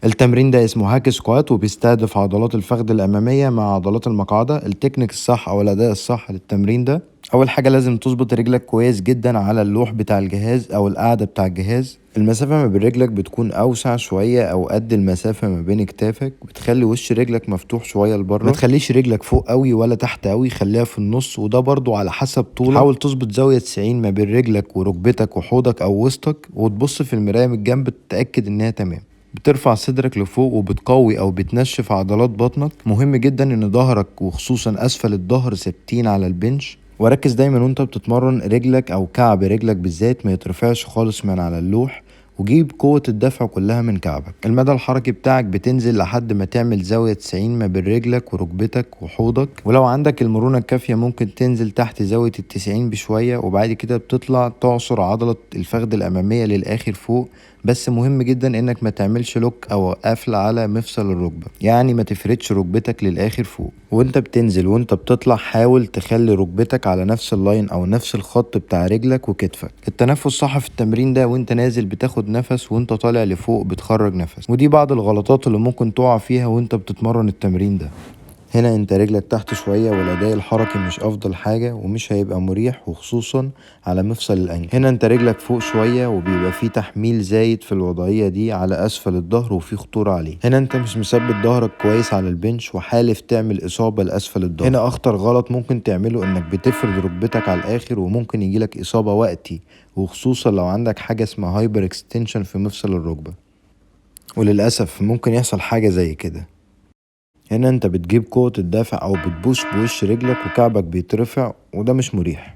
التمرين ده اسمه هاك سكوات وبيستهدف عضلات الفخذ الأمامية مع عضلات المقعدة. التكنيك الصح أو الأداء الصح للتمرين ده، أول حاجة لازم تظبط رجلك كويس جدا على اللوح بتاع الجهاز أو القاعدة بتاع الجهاز. المسافة ما بين رجلك بتكون أوسع شوية أو قد المسافة ما بين كتافك، بتخلي وش رجلك مفتوح شوية لبره. ما تخليش رجلك فوق قوي ولا تحت قوي، خليها في النص، وده برضو على حسب طولك. حاول تظبط زاوية 90 ما بين رجلك وركبتك وحوضك أو وسطك، وتبص في المراية من الجنب تتأكد إنها تمام. بترفع صدرك لفوق وبتقوي او بتنشف عضلات بطنك. مهم جدا ان ظهرك وخصوصا اسفل الظهر ثابتين على البنش، وركز دايما وانت بتتمرن رجلك او كعب رجلك بالذات ما يترفعش خالص من على اللوح، وجيب قوة الدفع كلها من كعبك. المدى الحركي بتاعك بتنزل لحد ما تعمل زاوية 90 ما بين رجلك وركبتك وحوضك، ولو عندك المرونة الكافية ممكن تنزل تحت زاوية 90 بشوية، وبعد كده بتطلع تعصر عضلة الفخذ الأمامية للآخر فوق. بس مهم جدا انك ما تعملش لوك او قفل على مفصل الركبة، يعني ما تفردش ركبتك للآخر فوق. وانت بتنزل وانت بتطلع حاول تخلي ركبتك على نفس اللاين او نفس الخط بتاع رجلك وكتفك. التنفس صح في التمرين ده، وانت نازل بتاخد نفس وانت طالع لفوق بتخرج نفس، ودي بعض الغلطات اللي ممكن تقع فيها وانت بتتمرن التمرين ده. هنا انت رجلك تحت شوية والأداء الحركي مش أفضل حاجة ومش هيبقى مريح، وخصوصا على مفصل الأنكل. هنا انت رجلك فوق شوية وبيبقى فيه تحميل زايد في الوضعية دي على أسفل الظهر وفيه خطورة عليه. هنا انت مش مثبت ظهرك كويس على البنش وحالف تعمل إصابة لأسفل الظهر. هنا أخطر غلط ممكن تعمله إنك بتفرد ركبتك على الآخر وممكن يجيلك إصابة وقتي، وخصوصا لو عندك حاجة اسمها هايبر اكستنشن في مفصل الركبة، وللأسف ممكن يحصل حاجة زي كده. هنا انت بتجيب قوة الدافع او بتبوش بوش رجلك وكعبك بيترفع، وده مش مريح.